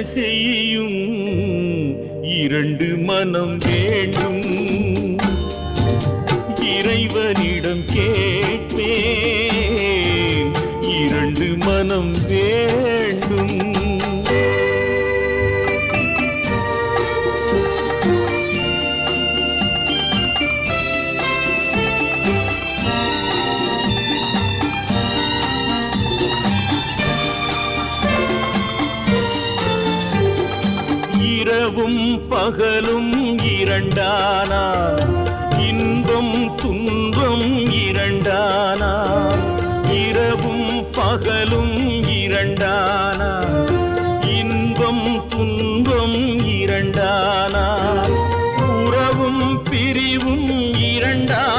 செய்யும் இரண்டு மனம் வேண்டும். இறைவனிடம் கேட்பேன், இரண்டு மனம் வேண்டும். இரவும் பகலும் இரண்டானா, இன்பம் துன்பம்